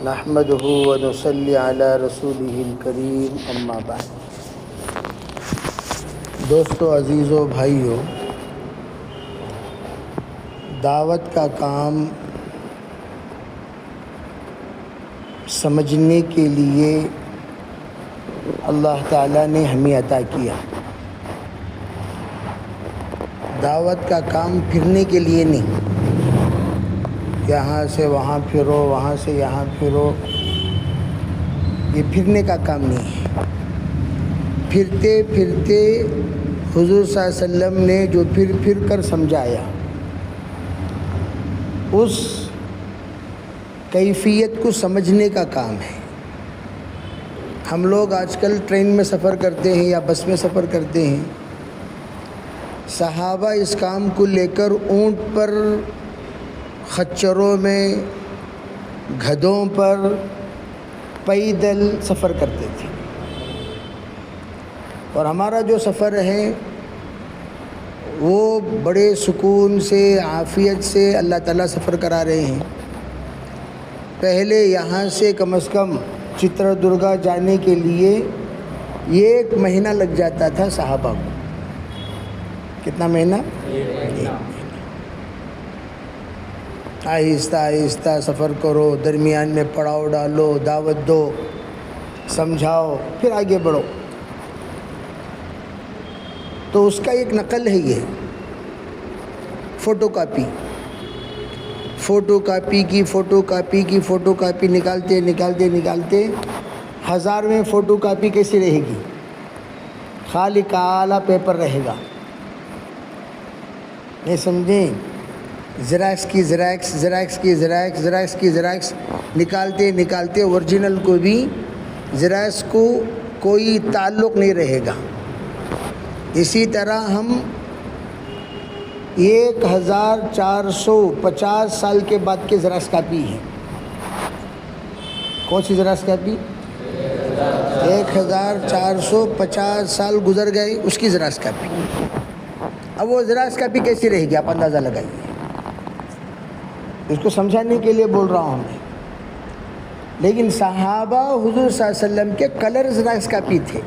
نحمده ونصلي على رسوله الكريم اما بعد۔ دوستو، عزیزو، بھائیو، دعوت کا کام سمجھنے کے لیے اللہ تعالیٰ نے ہمیں عطا کیا۔ دعوت کا کام پھرنے کے لیے نہیں، یہاں سے وہاں پھرو، وہاں سے یہاں پھرو، یہ پھرنے کا کام نہیں ہے۔ پھرتے پھرتے حضور صلی اللہ علیہ وسلم نے جو پھر کر سمجھایا، اس کیفیت کو سمجھنے کا کام ہے۔ ہم لوگ آج کل ٹرین میں سفر کرتے ہیں یا بس میں سفر کرتے ہیں، صحابہ اس کام کو لے کر اونٹ پر، خچروں میں، گدھوں پر پیدل سفر کرتے تھے، اور ہمارا جو سفر ہے وہ بڑے سکون سے، عافیت سے اللہ تعالیٰ سفر کرا رہے ہیں۔ پہلے یہاں سے کم از کم چتردرگا جانے کے لیے 1 مہینہ لگ جاتا تھا صحابہ کو۔ کتنا مہینہ؟ 1 مہینہ۔ آہستہ آہستہ سفر کرو، درمیان میں پڑاؤ ڈالو، دعوت دو، سمجھاؤ، پھر آگے بڑھو۔ تو اس کا ایک نقل ہے یہ فوٹو کاپی نکالتے ہزارویں فوٹو کاپی کیسی رہے گی؟ خالی کالا پیپر رہے گا، نہیں سمجھیں؟ زیراکس کی زیراکس نکالتے اوریجنل کو بھی زیراکس کو کوئی تعلق نہیں رہے گا۔ اسی طرح ہم 1450 سال کے بعد کے زیراکس کاپی ہیں۔ کون سی زیراکس کاپی؟ 1450 سال گزر گئے، اس کی زیراکس کاپی۔ اب وہ زیراکس کاپی کیسی رہے گی؟ آپ اندازہ لگائیے۔ اس کو سمجھانے کے لیے بول رہا ہوں میں۔ لیکن صحابہ حضور صلی اللہ علیہ وسلم کے کلر زیراکس کاپی تھے۔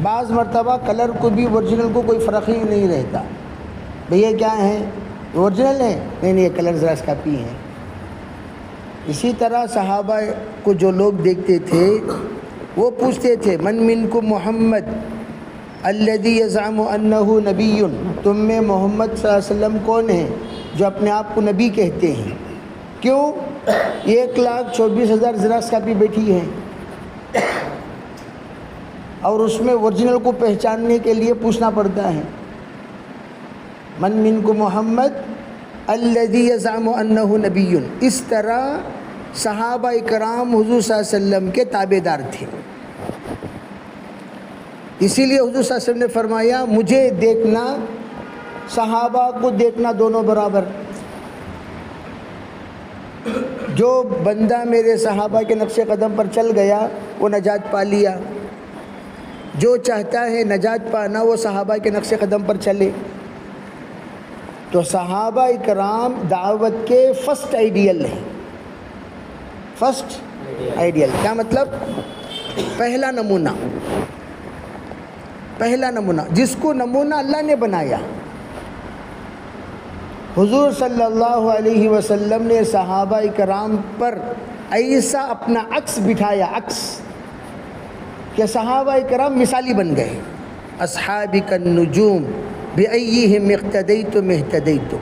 بعض مرتبہ کلر کو بھی اوریجنل کو کوئی فرق ہی نہیں رہتا، بھئی یہ کیا ہے؟ اوریجنل ہے؟ نہیں، یہ کلر زیراکس کاپی ہے۔ اسی طرح صحابہ کو جو لوگ دیکھتے تھے وہ پوچھتے تھے، من منکم محمد الذی یزعم انہ نبی، تم میں محمد صلی اللہ علیہ وسلم کون ہیں جو اپنے آپ کو نبی کہتے ہیں؟ کیوں؟ 1,24,000 زیراکس کاپی بیٹھی ہیں، اور اس میں اوریجنل کو پہچاننے کے لیے پوچھنا پڑتا ہے، من منکم محمد الذی یزعم انہ نبی۔ اس طرح صحابہ کرام حضور صلی اللہ علیہ وسلم کے تابع دار تھے۔ اسی لیے حضور صلی اللہ علیہ وسلم نے فرمایا، مجھے دیکھنا، صحابہ کو دیکھنا دونوں برابر۔ جو بندہ میرے صحابہ کے نقش قدم پر چل گیا وہ نجات پا لیا۔ جو چاہتا ہے نجات پانا وہ صحابہ کے نقش قدم پر چلے۔ تو صحابہ کرام دعوت کے فرسٹ آئیڈیل ہیں۔ فرسٹ آئیڈیل کیا مطلب؟ پہلا نمونہ جس کو نمونہ اللہ نے بنایا۔ حضور صلی اللہ علیہ وسلم نے صحابہ کرام پر ایسا اپنا عکس بٹھایا، کہ صحابہ کرام مثالی بن گئے۔ اصحابک النجوم بأیہم اقتدیت اہتدیت،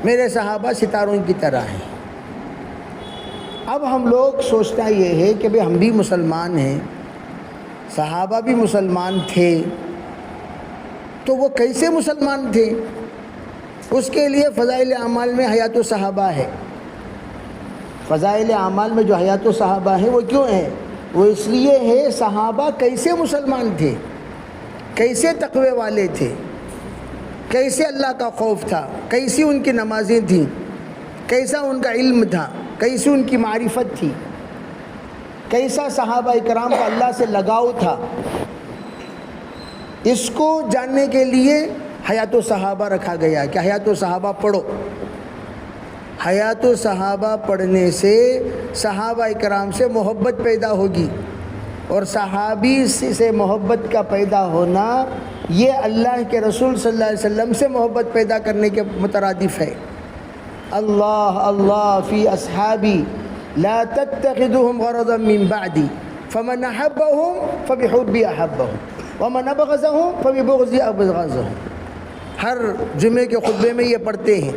میرے صحابہ ستاروں کی طرح ہیں۔ اب ہم لوگ سوچنا یہ ہے کہ ہم بھی مسلمان ہیں، صحابہ بھی مسلمان تھے، تو وہ کیسے مسلمان تھے؟ اس کے لیے فضائل اعمال میں حیات الصحابہ ہے۔ فضائل اعمال میں جو حیات الصحابہ ہے وہ کیوں ہے؟ وہ اس لیے ہے صحابہ کیسے مسلمان تھے، کیسے تقوی والے تھے، کیسے اللہ کا خوف تھا، کیسی ان کی نمازیں تھیں، کیسا ان کا علم تھا، کیسی ان کی معرفت تھی، کیسا صحابہ کرام کا اللہ سے لگاؤ تھا۔ اس کو جاننے کے لیے حیات الصحابہ رکھا گیا کہ حیات الصحابہ پڑھو۔ حیات الصحابہ پڑھنے سے صحابہ کرام سے محبت پیدا ہوگی، اور صحابی سے محبت کا پیدا ہونا یہ اللہ کے رسول صلی اللہ علیہ وسلم سے محبت پیدا کرنے کے مترادف ہے۔ اللہ اللہ فی اصحابی لا تتخذهم غرضا من بعدی فمن احبهم فبحبی احبهم ومن ابغضهم فببغضی ابغضهم۔ ہر جمعے کے خطبے میں یہ پڑھتے ہیں،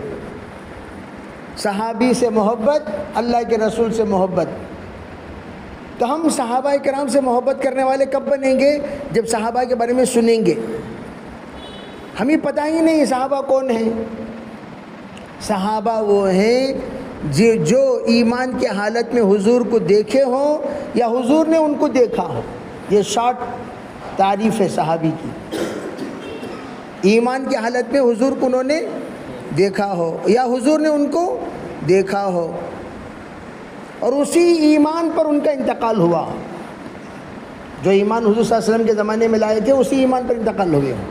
صحابی سے محبت، اللہ کے رسول سے محبت۔ تو ہم صحابہ کرام سے محبت کرنے والے کب بنیں گے؟ جب صحابہ کے بارے میں سنیں گے۔ ہمیں پتہ ہی نہیں صحابہ کون ہیں۔ صحابہ وہ ہیں جو ایمان کے حالت میں حضور کو دیکھے ہوں یا حضور نے ان کو دیکھا ہو۔ یہ شارٹ تعریف ہے صحابی کی۔ ایمان کی حالت میں حضور کو انہوں نے دیکھا ہو یا حضور نے ان کو دیکھا ہو، اور اسی ایمان پر ان کا انتقال ہوا۔ جو ایمان حضور صلی اللہ علیہ وسلم کے زمانے میں لائے تھے اسی ایمان پر انتقال ہوئے ہوں،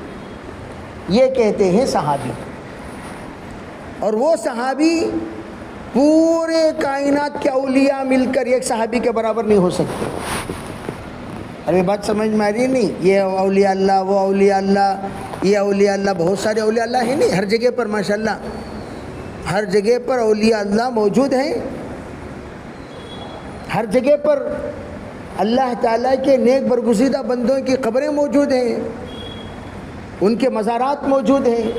یہ کہتے ہیں صحابی۔ اور وہ صحابی پورے کائنات کے اولیاء مل کر ایک صحابی کے برابر نہیں ہو سکتے۔ ارے بات سمجھ میں آ رہی ہے؟ نہیں، یہ اولیاء اللہ، وہ اولیاء اللہ، یہ اولیاء اللہ، بہت سارے اولیاء اللہ ہیں، نہیں ہر جگہ پر ماشاءاللہ ہر جگہ پر اولیاء اللہ موجود ہیں۔ ہر جگہ پر اللہ تعالیٰ کے نیک برگزیدہ بندوں کی قبریں موجود ہیں، ان کے مزارات موجود ہیں،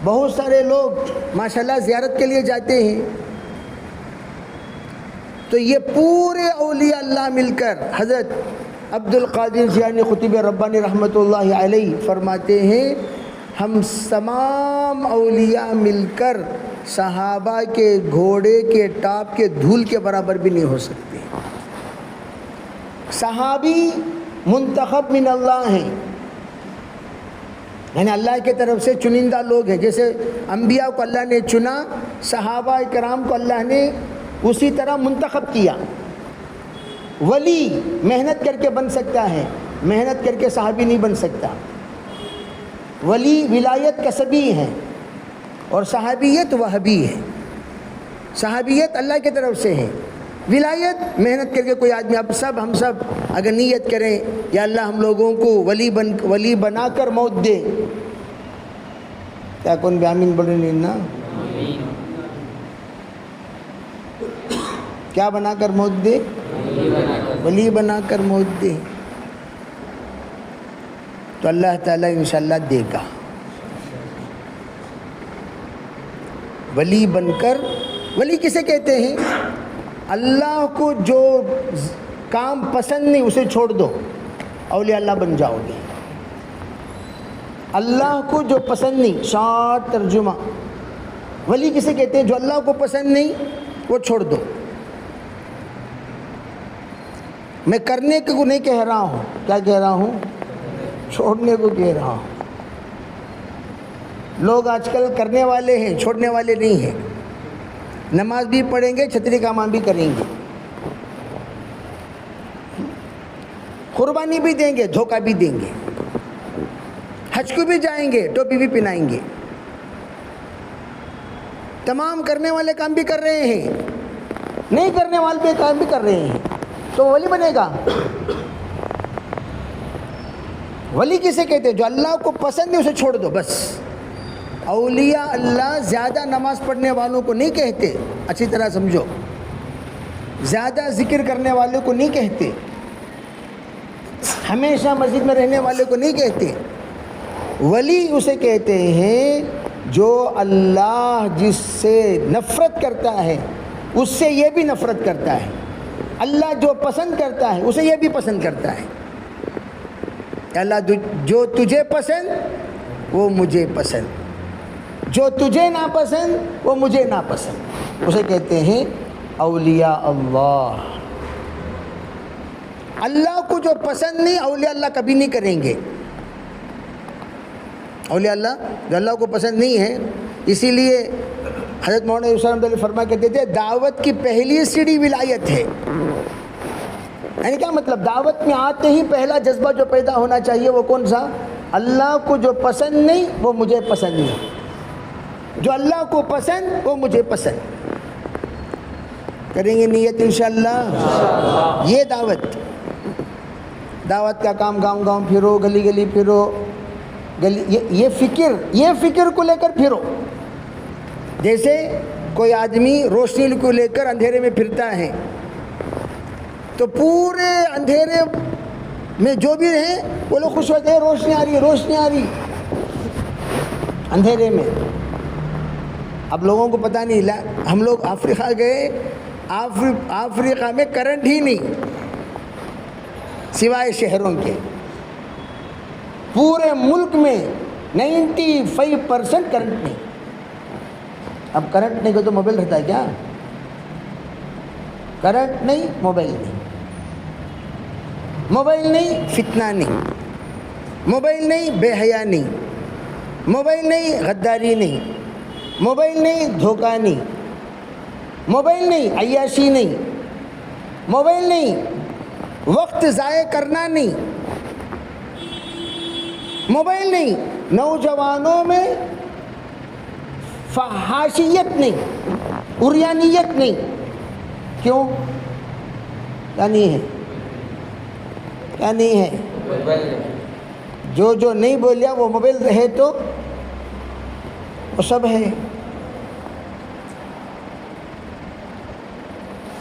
بہت سارے لوگ ماشاءاللہ زیارت کے لیے جاتے ہیں۔ تو یہ پورے اولیاء اللہ مل کر حضرت عبد القادر جیلانی قطب ربانی رحمۃ اللہ علیہ فرماتے ہیں، ہم تمام اولیاء مل کر صحابہ کے گھوڑے کے ٹاپ کے دھول کے برابر بھی نہیں ہو سکتے۔ صحابی منتخب من اللہ ہیں، یعنی اللہ کی طرف سے چنندہ لوگ ہیں۔ جیسے انبیاء کو اللہ نے چنا، صحابہ کرام کو اللہ نے اسی طرح منتخب کیا۔ ولی محنت کر کے بن سکتا ہے، محنت کر کے صحابی نہیں بن سکتا۔ ولی ولایت کسبی ہے اور صحابیت وہبی ہے۔ صحابیت اللہ کی طرف سے ہے، ولایت محنت کر کے کوئی آدمی۔ اب ہم سب اگر نیت کریں یا اللہ ہم لوگوں کو ولی بنا کر موت دے، کیا کون بھی آمین بولے نہیں نا؟ کیا بنا کر موت دے؟ ولی بنا کر موت دے، تو اللہ تعالیٰ انشاءاللہ دے گا۔ ولی بن کر، ولی کسے کہتے ہیں؟ اللہ کو جو کام پسند نہیں اسے چھوڑ دو، اولیاء اللہ بن جاؤ گے۔ اللہ کو جو پسند نہیں، شارٹ ترجمہ، ولی کسے کہتے ہیں؟ جو اللہ کو پسند نہیں وہ چھوڑ دو۔ میں کرنے کو نہیں کہہ رہا ہوں، کیا کہہ رہا ہوں؟ چھوڑنے کو کہہ رہا ہوں۔ لوگ آج کل کرنے والے ہیں، چھوڑنے والے نہیں ہیں۔ نماز بھی پڑھیں گے، چھتری کا کام بھی کریں گے، قربانی بھی دیں گے، دھوکہ بھی دیں گے، حج کو بھی جائیں گے، ٹوپی بھی پہنائیں گے، تمام کرنے والے کام بھی کر رہے ہیں، نہیں کرنے والے کام بھی کر رہے ہیں، تو ولی بنے گا؟ ولی کسے کہتے ہیں؟ جو اللہ کو پسند ہے اسے چھوڑ دو بس۔ اولیاء اللہ زیادہ نماز پڑھنے والوں کو نہیں کہتے، اچھی طرح سمجھو، زیادہ ذکر کرنے والوں کو نہیں کہتے، ہمیشہ مسجد میں رہنے والے کو نہیں کہتے۔ ولی اسے کہتے ہیں جو اللہ جس سے نفرت کرتا ہے اس سے یہ بھی نفرت کرتا ہے، اللہ جو پسند کرتا ہے اسے یہ بھی پسند کرتا ہے۔ اللہ جو تجھے پسند وہ مجھے پسند، جو تجھے ناپسند وہ مجھے ناپسند، اسے کہتے ہیں اولیاء اللہ۔ اللہ کو جو پسند نہیں اولیاء اللہ کبھی نہیں کریں گے۔ اولیاء اللہ جو اللہ کو پسند نہیں ہے، اسی لیے حضرت مولانا یوسف رحمۃ اللہ فرما کہتے تھے دعوت کی پہلی سیڑھی ولایت ہے۔ یعنی کیا مطلب؟ دعوت میں آتے ہی پہلا جذبہ جو پیدا ہونا چاہیے وہ کون سا؟ اللہ کو جو پسند نہیں وہ مجھے پسند نہیں۔ جو اللہ کو پسند وہ مجھے پسند. کریں گے نیت انشاءاللہ. یہ دعوت کا کام، گاؤں گاؤں پھرو، گلی گلی پھرو، یہ فکر کو لے کر پھرو. جیسے کوئی آدمی روشنی کو لے کر اندھیرے میں پھرتا ہے تو پورے اندھیرے میں جو بھی رہیں وہ لوگ خوش ہوتے ہیں، روشنی آ رہی ہے، روشنی آ رہی اندھیرے میں. اب لوگوں کو پتہ نہیں، ہم لوگ افریقہ گئے، افریقہ میں کرنٹ ہی نہیں سوائے شہروں کے. پورے ملک میں 95% کرنٹ نہیں. اب کرنٹ نہیں تو موبائل رہتا ہے کیا؟ کرنٹ نہیں، موبائل نہیں. موبائل نہیں، فتنہ نہیں. موبائل نہیں، بے حیا نہیں. موبائل نہیں، غداری نہیں. موبائل نہیں، دھوکہ نہیں. موبائل نہیں، عیاشی نہیں. موبائل نہیں، وقت ضائع کرنا نہیں. موبائل نہیں، نوجوانوں میں فحاشیت نہیں، عریانیت نہیں. کیوں؟ کیا نہیں ہے؟ کیا نہیں ہے؟ جو نہیں بولیا وہ موبائل رہے تو وہ سب ہے.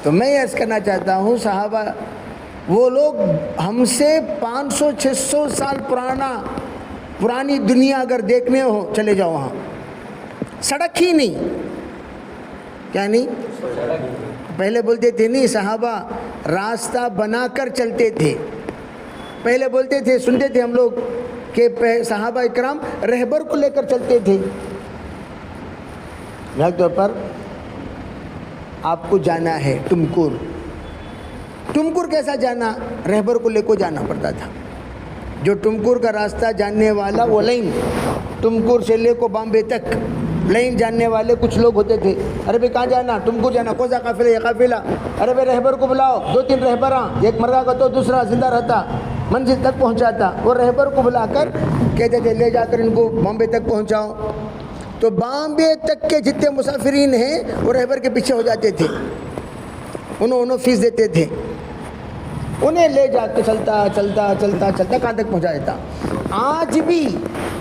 تو میں عرض کرنا چاہتا ہوں، صحابہ وہ لوگ ہم سے 500-600 سال پرانی دنیا اگر دیکھنے ہو چلے جاؤ وہاں، سڑک ہی نہیں. کیا نہیں؟ پہلے بولتے تھے نہیں صحابہ راستہ بنا کر چلتے تھے. پہلے بولتے تھے، سنتے تھے ہم لوگ کہ صحابہ اکرام رہبر کو لے کر چلتے تھے. مثال طور پر آپ کو جانا ہے ٹمکور کیسا جانا؟ رہبر کو لے کو جانا پڑتا تھا. جو ٹمکور کا راستہ جاننے والا وہ لائن، ٹمکور سے لے کو بامبے تک لائن جاننے والے کچھ لوگ ہوتے تھے. ارے بھائی کہاں جانا؟ ٹمکور جانا. کون سا قافلہ؟ یہ قافلہ. ارے بھائی رہبر کو بلاؤ. 2-3 رہبراں، ایک مر گیا تو دوسرا زندہ رہتا، منزل تک پہنچاتا. وہ رہبر کو بلا کر کہتے تھے لے جا کر ان کو بامبے تک پہنچاؤ. تو بامبے تک کے جتنے مسافرین ہیں وہ رہبر کے پیچھے ہو جاتے تھے، انہوں فیس دیتے تھے. انہیں لے جا کے چلتا کہاں تک پہنچا دیتا. آج بھی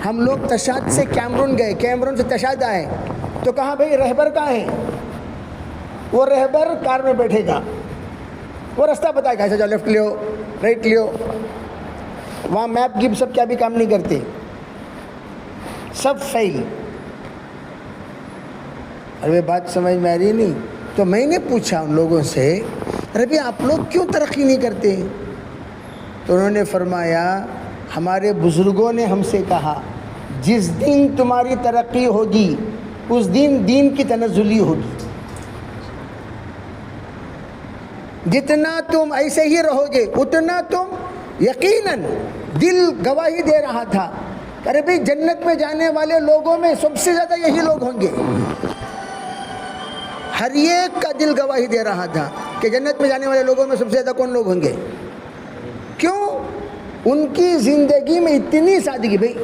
ہم لوگ تشاد سے کیمرون گئے، کیمرون سے تشاد آئے تو کہاں بھائی رہبر کہاں ہے؟ وہ رہبر کار میں بیٹھے گا، وہ راستہ بتائے گا، ایسا جاؤ، لیفٹ لیو، رائٹ لیو. وہاں میپ گیپ سب کیا بھی کام نہیں کرتے، سب فیل. ارے بات سمجھ میں آ رہی نہیں؟ تو میں نے پوچھا ان لوگوں سے، ارے بھی آپ لوگ کیوں ترقی نہیں کرتے؟ تو انہوں نے فرمایا ہمارے بزرگوں نے ہم سے کہا جس دن تمہاری ترقی ہوگی اس دن دین کی تنزلی ہوگی. جتنا تم ایسے ہی رہو گے اتنا تم یقیناً دل گواہی دے رہا تھا. ارے بھائی جنت میں جانے والے لوگوں میں سب سے زیادہ یہی لوگ ہوں گے. ہر ایک کا دل گواہی دے رہا تھا کہ جنت میں جانے والے لوگوں میں سب سے زیادہ کون لوگ ہوں گے. کیوں؟ ان کی زندگی میں اتنی سادگی. بھائی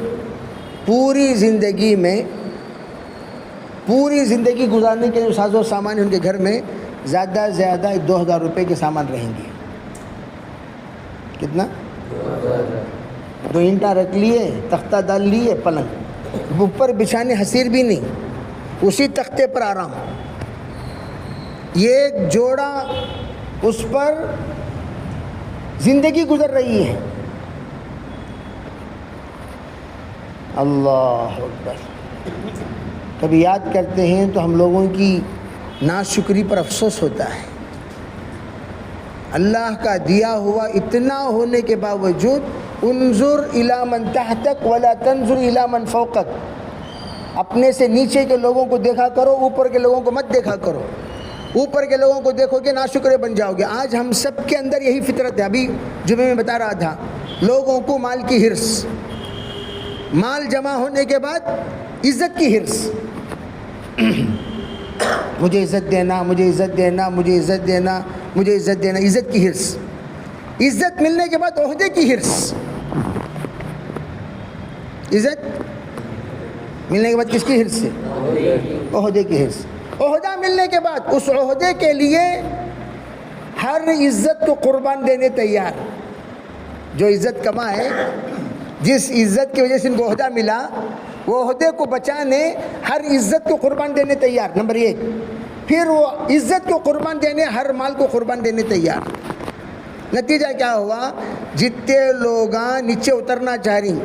پوری زندگی گزارنے کے جو ساز و سامان ان کے گھر میں زیادہ سے زیادہ 2000 روپے کے سامان رہیں گے. کتنا؟ 2 اینٹیں رکھ لیے، تختہ ڈال لیے، پلنگ اوپر بچھانے حسیر بھی نہیں، اسی تختے پر آرام. یہ جوڑا اس پر زندگی گزر رہی ہے. اللہ اکبر. کبھی یاد کرتے ہیں تو ہم لوگوں کی ناشکری پر افسوس ہوتا ہے. اللہ کا دیا ہوا اتنا ہونے کے باوجود انظر الی من تحتک ولا تنظر الی من فوقک. اپنے سے نیچے کے لوگوں کو دیکھا کرو، اوپر کے لوگوں کو مت دیکھا کرو. اوپر کے لوگوں کو دیکھو گے ناشکرے بن جاؤ گے. آج ہم سب کے اندر یہی فطرت ہے. ابھی جمعے میں بتا رہا تھا، لوگوں کو مال کی ہرس، مال جمع ہونے کے بعد عزت کی ہرس. مجھے عزت دینا، مجھے عزت دینا، مجھے عزت دینا، مجھے عزت دینا، عزت کی ہرس. عزت ملنے کے بعد عہدے کی ہرس. عزت ملنے کے بعد کس کی ہرس ہے؟ عہدے کی حیث. عہدہ ملنے کے بعد اس عہدے کے لیے ہر عزت کو قربان دینے تیار. جو عزت کما ہے، جس عزت کی وجہ سے ان کو عہدہ ملا، وہ عہدے کو بچانے ہر عزت کو قربان دینے تیار. نمبر 1. پھر وہ عزت کو قربان دینے ہر مال کو قربان دینے تیار. نتیجہ کیا ہوا؟ جتنے لوگ نیچے اترنا چاہ رہی،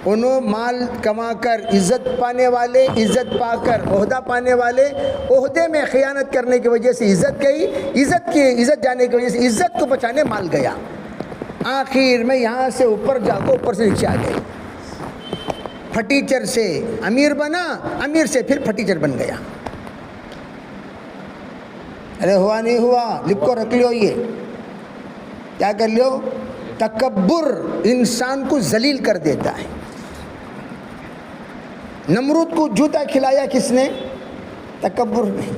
انہوں مال کما کر عزت پانے والے، عزت پا کر عہدہ پانے والے، عہدے میں خیانت کرنے کی وجہ سے عزت گئی، عزت جانے کی وجہ سے عزت کو بچانے مال گیا. آخر میں یہاں سے اوپر جا کے اوپر سے نیچے آ گئے. پھٹیچر سے امیر بنا، امیر سے پھر پھٹیچر بن گیا. ارے ہوا نہیں ہوا، لکھ کو رکھ لیو. یہ کیا کر لیو؟ تکبر انسان کو ذلیل کر دیتا ہے. نمرود کو جوتا کھلایا کس نے؟ تکبر نہیں.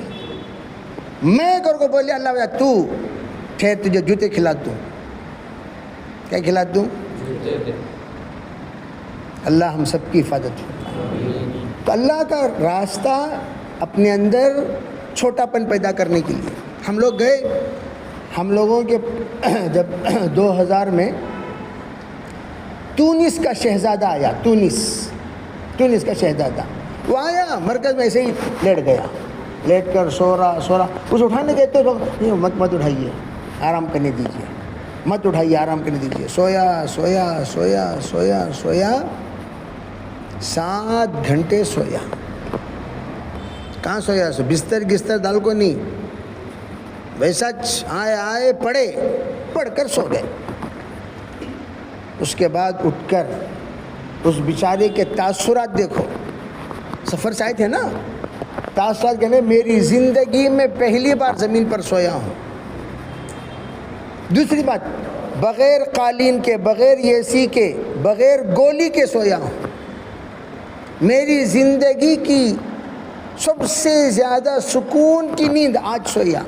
میں کر کو بولے اللہ بجا تو ٹھہر، تجھے جوتے کھلا دوں. کیا کھلا دوں؟ اللہ ہم سب کی حفاظت فرمائے. تو اللہ کا راستہ اپنے اندر چھوٹا پن پیدا کرنے کے لیے ہم لوگ گئے. ہم لوگوں کے جب 2000 میں تونس کا شہزادہ آیا، تونس کا شہزادہ وہ آیا مرکز میں، ایسے ہی لیٹ گیا، لیٹ کر سو رہا. کچھ اٹھانے گئے تو مت اٹھائیے، آرام کرنے دیجیے، مت اٹھائیے، آرام کرنے دیجیے. سویا 7 گھنٹے سویا. کہاں سویا؟ بستر ڈال کو نہیں، ویسا آئے پڑھ کر سو گئے. اس کے بعد اٹھ کر اس بیچارے کے تاثرات دیکھو. سفر سے آئے تھے نا، تاثرات کہنے میری زندگی میں پہلی بار زمین پر سویا ہوں. دوسری بات، بغیر قالین کے، بغیر اے سی کے، بغیر گولی کے سویا ہوں. میری زندگی کی سب سے زیادہ سکون کی نیند آج سویا.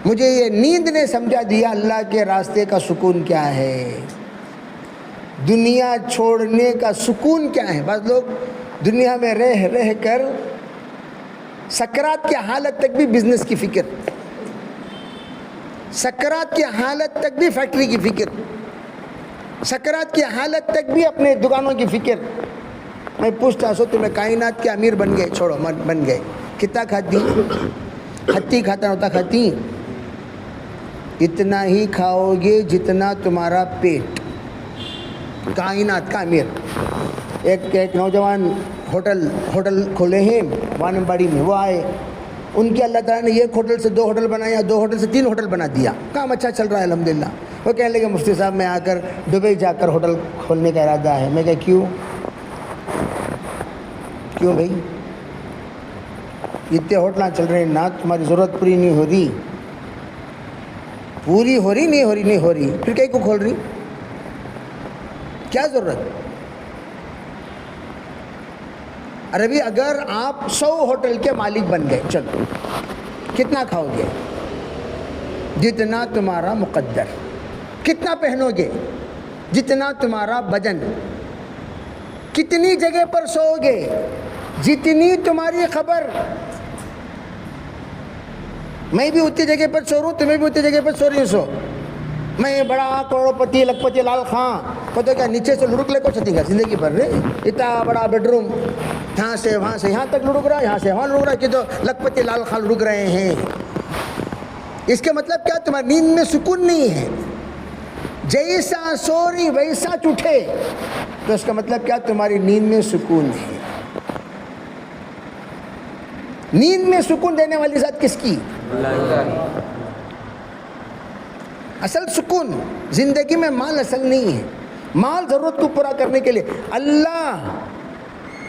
مجھے یہ نیند نے سمجھا دیا اللہ کے راستے کا سکون کیا ہے، دنیا چھوڑنے کا سکون کیا ہے. بعض لوگ دنیا میں رہ کر سکرات کی حالت تک بھی بزنس کی فکر، سکرات کی حالت تک بھی فیکٹری کی فکر، سکرات کی حالت تک بھی اپنے دکانوں کی فکر. میں پوچھتا سو تمہیں کائنات کے امیر بن گئے، چھوڑو بن گئے، کتنا کھاتی؟ ہتی کھاتا ہوتا کھاتی؟ اتنا ہی کھاؤ گے جتنا تمہارا پیٹ. کائنات کا امیر. ایک نوجوان ہوٹل کھولے ہیں وانمباڑی میں، وہ آئے، ان کے اللہ تعالیٰ نے ایک ہوٹل سے 2 ہوٹل بنایا، 2 ہوٹل سے 3 ہوٹل بنا دیا. کام اچھا چل رہا ہے الحمدللہ. وہ کہنے لگے مفتی صاحب میں آ کر دبئی جا کر ہوٹل کھولنے کا ارادہ ہے. میں کہا کیوں بھائی؟ اتنے ہوٹل چل رہے ہیں نا، تمہاری ضرورت پوری نہیں ہو رہی؟ پوری ہو رہی نہیں ہو رہی پھر کہیں کو کھول رہی؟ کیا ضرورت؟ عربی اگر آپ 100 ہوٹل کے مالک بن گئے، چلو کتنا کھاؤ گے؟ جتنا تمہارا مقدر. کتنا پہنو گے؟ جتنا تمہارا بدن. کتنی جگہ پر سو گے؟ جتنی تمہاری خبر. میں بھی اتنی جگہ پر سو رہا ہوں، تمہیں بھی اتنی جگہ پر سو رہی سو. میں بڑا کروڑپتی لکھپتی لال خان کو تو کیا نیچے سے لڑک لے کو چلتی گا زندگی بھر رہے. اتنا بڑا بیڈ روم، یہاں سے وہاں سے یہاں تک لڑک رہا، یہاں سے وہاں لڑک رہا، کہ تو لکھپتی لال خان لڑک رہے ہیں. اس کے مطلب کیا؟ تمہاری نیند میں سکون نہیں ہے. جیسا سو رہی ویسا اٹھے، تو اس کا مطلب کیا؟ تمہاری نیند میں سکون ہے. نیند میں سکون دینے والی ذات کس کی؟ اصل سکون زندگی میں مال اصل نہیں ہے. مال ضرورت کو پورا کرنے کے لیے.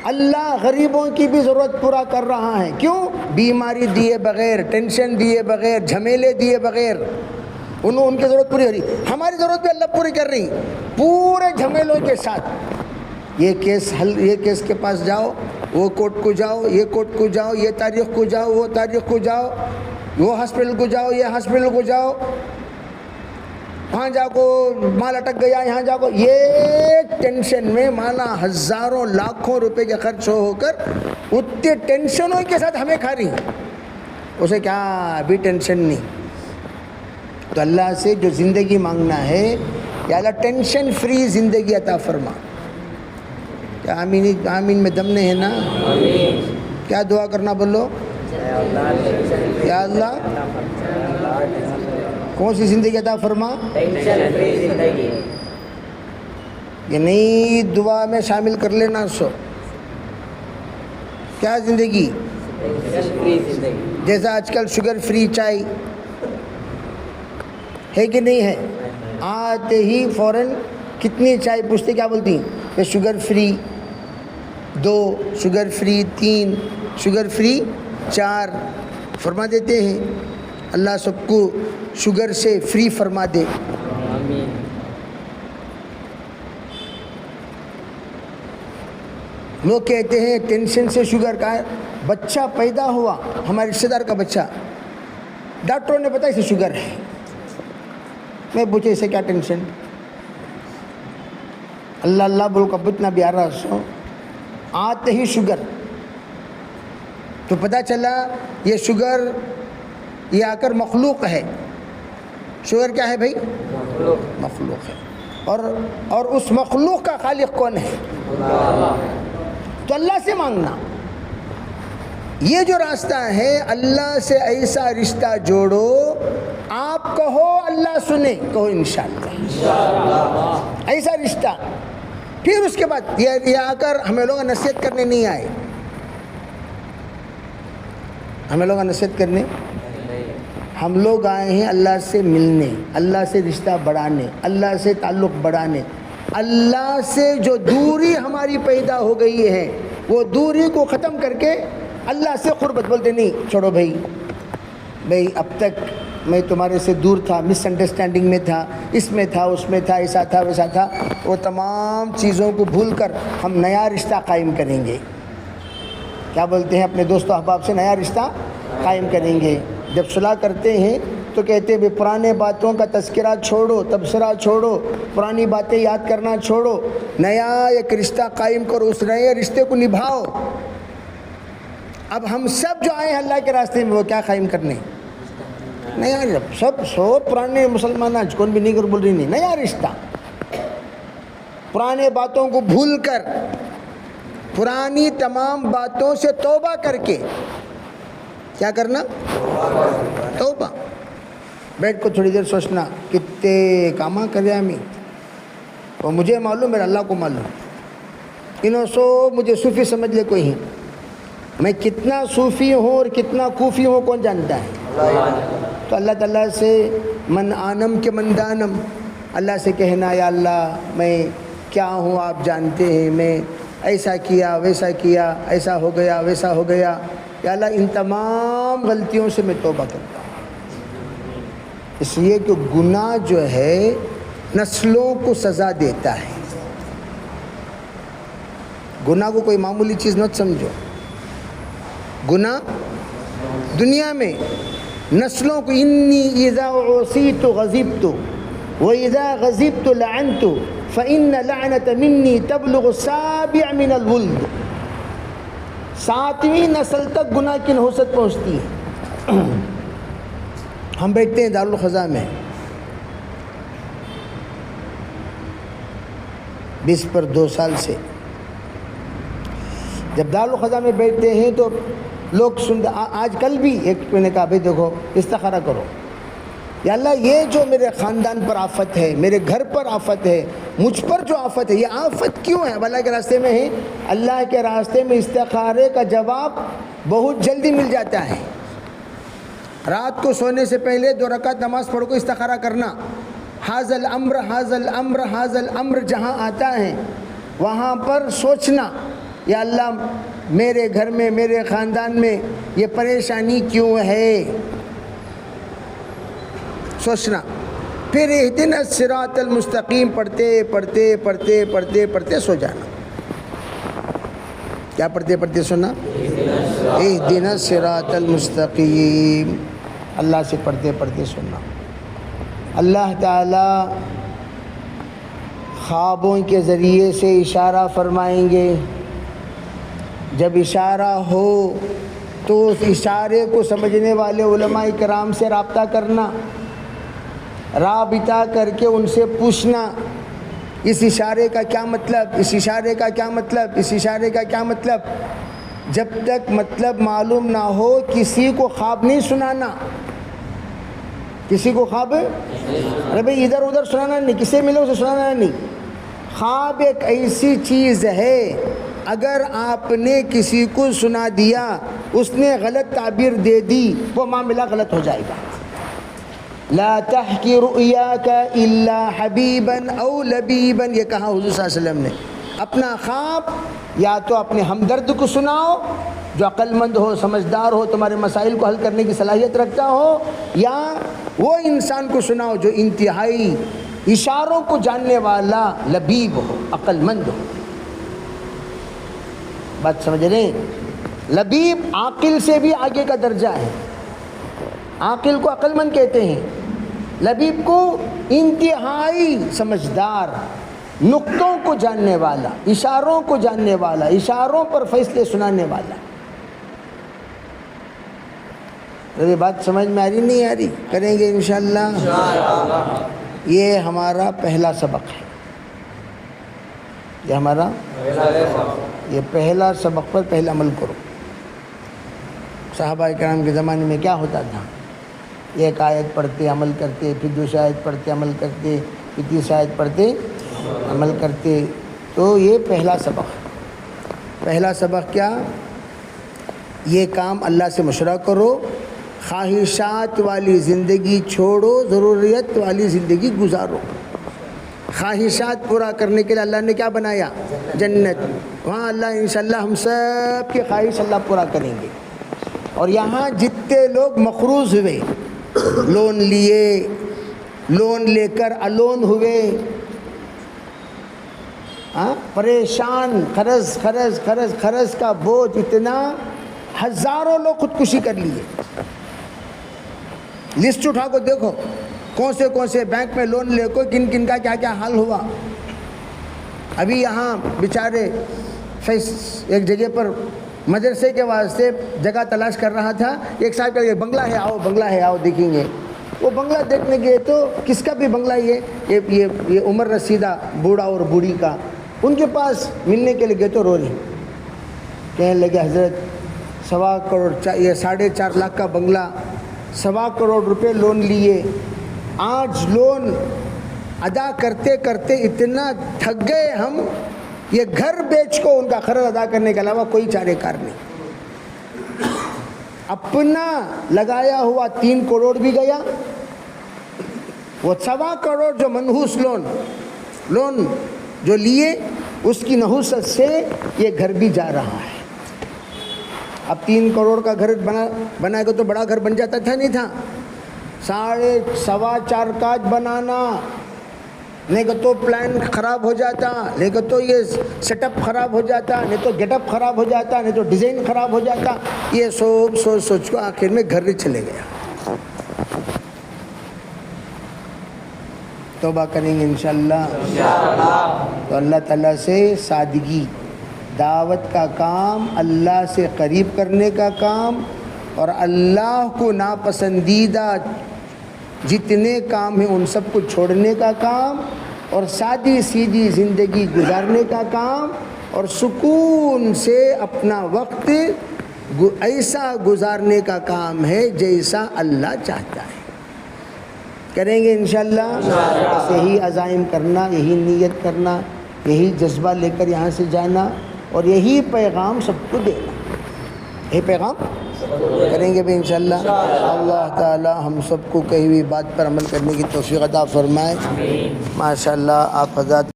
اللہ غریبوں کی بھی ضرورت پورا کر رہا ہے. کیوں؟ بیماری دیے بغیر، ٹینشن دیے بغیر، جھمیلے دیے بغیر ان کی ضرورت پوری ہو رہی. ہماری ضرورت بھی اللہ پوری کر رہی پورے جھمیلوں کے ساتھ. یہ کیس کے پاس جاؤ، وہ کورٹ کو جاؤ، یہ کورٹ کو جاؤ، یہ تاریخ کو جاؤ، وہ تاریخ کو جاؤ، وہ ہاسپٹل کو جاؤ، یہ ہاسپٹل کو جاؤ. وہاں جا کو مال اٹک گیا، یہاں جا کو، یہ ٹینشن میں مالا ہزاروں لاکھوں روپے کے خرچ ہو کر اتنے ٹینشنوں کے ساتھ ہمیں کھا رہی ہیں، اسے کیا ابھی ٹینشن نہیں۔ تو اللہ سے جو زندگی مانگنا ہے، یا اللہ ٹینشن فری زندگی عطا فرما۔ کیا آمین؟ آمین میں دم نہیں ہے نا؟ کیا دعا کرنا بولو؟ یا اللہ کون سی زندگی عطا فرما؟ ٹینشن فری زندگی۔ یہ نئی دعا میں شامل کر لینا۔ سو کیا زندگی؟ ٹینشن فری زندگی۔ جیسا آج کل شوگر فری چائے ہے کہ نہیں ہے؟ آتے ہی فوراً کتنی چائے پوچھتے، کیا بولتی ہیں کہ sugar free 2، sugar free 3، sugar free 4 فرما دیتے ہیں۔ اللہ سب کو شوگر سے فری فرما دے۔ آمین۔ لوگ کہتے ہیں ٹینشن سے شوگر کا بچہ پیدا ہوا، ہمارے رشتہ دار کا بچہ، ڈاکٹروں نے بتایا اسے شوگر ہے۔ میں پوچھے اسے کیا ٹینشن؟ اللہ اللہ بول کا اتنا بھی آ رہا سو آتے ہی شوگر۔ تو پتہ چلا یہ شوگر یہ آ کر مخلوق ہے۔ شوگر کیا ہے بھائی؟ مخلوق ہے۔ اور اس مخلوق کا خالق کون ہے؟ تو اللہ سے مانگنا۔ یہ جو راستہ ہے، اللہ سے ایسا رشتہ جوڑو، آپ کہو اللہ سنے، کہو انشاءاللہ، ایسا رشتہ۔ پھر اس کے بعد یہ آ کر ہمیں لوگ نصیحت کرنے نہیں آئے، ہمیں لوگ نصیحت کرنے، ہم لوگ آئے ہیں اللہ سے ملنے، اللہ سے رشتہ بڑھانے، اللہ سے تعلق بڑھانے۔ اللہ سے جو دوری ہماری پیدا ہو گئی ہے، وہ دوری کو ختم کر کے اللہ سے قربت۔ بولتے نہیں چھوڑو بھائی اب تک میں تمہارے سے دور تھا، مس انڈرسٹینڈنگ میں تھا، اس میں تھا، اس میں تھا، ایسا تھا، ویسا تھا، وہ تمام چیزوں کو بھول کر ہم نیا رشتہ قائم کریں گے۔ کیا بولتے ہیں؟ اپنے دوست و احباب سے نیا رشتہ قائم کریں گے۔ جب صلح کرتے ہیں تو کہتے ہیں پرانے باتوں کا تذکرہ چھوڑو، تبصرہ چھوڑو، پرانی باتیں یاد کرنا چھوڑو، نیا ایک رشتہ قائم کرو، اس نئے رشتے کو نبھاؤ۔ اب ہم سب جو آئے ہیں اللہ کے راستے میں، وہ کیا قائم کرنے؟ نیا رشتہ۔ سب پرانے مسلمان آج کون بھی نہیں کر بول رہی نہیں، نیا رشتہ۔ پرانے باتوں کو بھول کر، پرانی تمام باتوں سے توبہ کر کے کیا کرنا؟ توبہ۔ بیٹھ کو تھوڑی دیر سوچنا کتنے کاما کرے ہمیں، وہ مجھے معلوم، میرا اللہ کو معلوم۔ انہوں سو مجھے صوفی سمجھ لے کوئی ہی، میں کتنا صوفی ہوں اور کتنا کوفی ہوں کون جانتا ہے؟ تو اللہ تعالیٰ سے من آنم کے من دانم، اللہ سے کہنا یا اللہ میں کیا ہوں آپ جانتے ہیں، میں ایسا کیا ویسا کیا، ایسا ہو گیا ویسا ہو گیا، یا اللہ ان تمام غلطیوں سے میں توبہ کرتا ہوں۔ اس لیے کہ گناہ جو ہے نسلوں کو سزا دیتا ہے۔ گناہ کو کوئی معمولی چیز مت سمجھو۔ گناہ دنیا میں نسلوں کو، انی اذا عصیت غضبت واذا غضبت لعنت فان لعنت منی تبلغ 7 من الولد، 7ویں نسل تک گناہ کی نحوست پہنچتی ہے۔ ہم بیٹھتے ہیں دارالخزاں میں 20 پر 2 سال سے، جب دارالخزاں میں بیٹھتے ہیں تو لوگ سنتے، آج کل بھی ایک میں نے کہا بھائی دیکھو استخارہ کرو، یا اللہ یہ جو میرے خاندان پر آفت ہے، میرے گھر پر آفت ہے، مجھ پر جو آفت ہے، یہ آفت کیوں ہے؟ اب اللہ کے راستے میں ہے۔ اللہ کے راستے میں استخارے کا جواب بہت جلدی مل جاتا ہے۔ رات کو سونے سے پہلے 2 رکعت نماز پڑھ کو استخارہ کرنا، حاذ الامر حاذ الامر حاذ الامر جہاں آتا ہے وہاں پر سوچنا، یا اللہ میرے گھر میں، میرے خاندان میں یہ پریشانی کیوں ہے، سوچنا۔ پھر اہدنا الصراط المستقیم پڑھتے پڑھتے پڑھتے پڑھتے پڑھتے سو جانا۔ کیا پڑھتے پڑھتے سونا؟ اہدنا الصراط المستقیم، اللہ سے پڑھتے پڑھتے سننا۔ اللہ تعالیٰ خوابوں کے ذریعے سے اشارہ فرمائیں گے. جب اشارہ ہو تو اس اشارے کو سمجھنے والے علماء کرام سے رابطہ کرنا، رابطہ کر کے ان سے پوچھنا اس اشارے کا کیا مطلب، اس اشارے کا کیا مطلب، اس اشارے کا کیا مطلب. جب تک مطلب معلوم نہ ہو کسی کو خواب نہیں سنانا. کسی کو خواب ارے بھائی ادھر ادھر سنانا نہیں، کسے ملے اسے سنانا نہیں. خواب ایک ایسی چیز ہے اگر آپ نے کسی کو سنا دیا، اس نے غلط تعبیر دے دی، وہ معاملہ غلط ہو جائے گا. لا تحکی رؤیاک الا حبیبا او لبیبا، یہ کہا حضور صلی اللہ علیہ وسلم نے. اپنا خواب یا تو اپنے ہمدرد کو سناؤ جو عقل مند ہو، سمجھدار ہو، تمہارے مسائل کو حل کرنے کی صلاحیت رکھتا ہو، یا وہ انسان کو سناؤ جو انتہائی اشاروں کو جاننے والا لبیب ہو، عقل مند ہو. بات سمجھ رہے ہیں؟ لبیب عاقل سے بھی آگے کا درجہ ہے. عاقل کو عقل مند کہتے ہیں، لبیب کو انتہائی سمجھدار، نقطوں کو جاننے والا، اشاروں کو جاننے والا، اشاروں پر فیصلے سنانے والا. یہ بات سمجھ میں آ رہی نہیں آ رہی؟ کریں گے انشاءاللہ. یہ ہمارا پہلا سبق ہے. یہ ہمارا یہ پہلا سبق پر پہلا عمل کرو. صحابہ کرام کے زمانے میں کیا ہوتا تھا؟ ایک آیت پڑھتے عمل کرتے، پھر دوسری آیت پڑھتے عمل کرتے، پھر تیسری آیت پڑھتے عمل کرتے. تو یہ پہلا سبق. پہلا سبق کیا؟ یہ کام اللہ سے مشورہ کرو، خواہشات والی زندگی چھوڑو، ضروریت والی زندگی گزارو. خواہشات پورا کرنے کے لیے اللہ نے کیا بنایا؟ جنت. وہاں اللہ انشاءاللہ ہم سب کی خواہش اللہ پورا کریں گے. اور یہاں جتنے لوگ مقروض ہوئے، لون لیے، لون لے کر الون ہوئے، پریشان، قرض قرض قرض قرض کا بوجھ اتنا، ہزاروں لوگ خودکشی کر لیے. لسٹ اٹھا کو دیکھو کون سے بینک میں لون لے کو کن کن کا کیا کیا حال ہوا. ابھی یہاں بیچارے ایک جگہ پر مدرسے کے واسطے جگہ تلاش کر رہا تھا. ایک صاحب کا بنگلہ ہے، آؤ بنگلہ ہے، آؤ دیکھیں گے. وہ بنگلہ دیکھنے گئے تو کس کا بھی بنگلہ یہ عمر رسیدہ بوڑھا اور بوڑھی کا. ان کے پاس ملنے کے لیے گئے تو رو رہی، کہنے لگے حضرت 1.25 کروڑ، یہ 4.5 لاکھ کا بنگلہ، 1.25 کروڑ روپے لون لیے. آج لون ادا کرتے کرتے اتنا تھک گئے ہم، یہ گھر بیچ کو ان کا قرض ادا کرنے کے علاوہ کوئی چارے کار نہیں. اپنا لگایا ہوا 3 کروڑ بھی گیا، وہ 1.25 کروڑ جو منحوس لون جو لیے اس کی نحوست سے یہ گھر بھی جا رہا ہے. اب 3 کروڑ کا گھر بنائے گا تو بڑا گھر بن جاتا تھا؟ نہیں تھا. 4.25 کاج بنانا، نہیں کہ تو پلان خراب ہو جاتا، نہیں کہ تو یہ سیٹ اپ خراب ہو جاتا، نہیں تو گیٹ اپ خراب ہو جاتا، نہیں تو ڈیزائن خراب ہو جاتا. یہ سوچ کو آخر میں گھر ہی چلے گیا. توبہ کریں گے انشاءاللہ. تو اللہ تعالیٰ سے سادگی، دعوت کا کام، اللہ سے قریب کرنے کا کام، اور اللہ کو ناپسندیدہ جتنے کام ہیں ان سب کو چھوڑنے کا کام، اور سادی سیدھی زندگی گزارنے کا کام، اور سکون سے اپنا وقت ایسا گزارنے کا کام ہے جیسا اللہ چاہتا ہے. کریں گے انشاءاللہ. بس یہی عزائم کرنا، یہی نیت کرنا، یہی جذبہ لے کر یہاں سے جانا، اور یہی پیغام سب کو دینا. یہی پیغام کریں گے بھی انشاءاللہ. اللہ تعالی ہم سب کو کہی ہوئی بات پر عمل کرنے کی توفیق عطا فرمائے. ماشاءاللہ آپ حضرات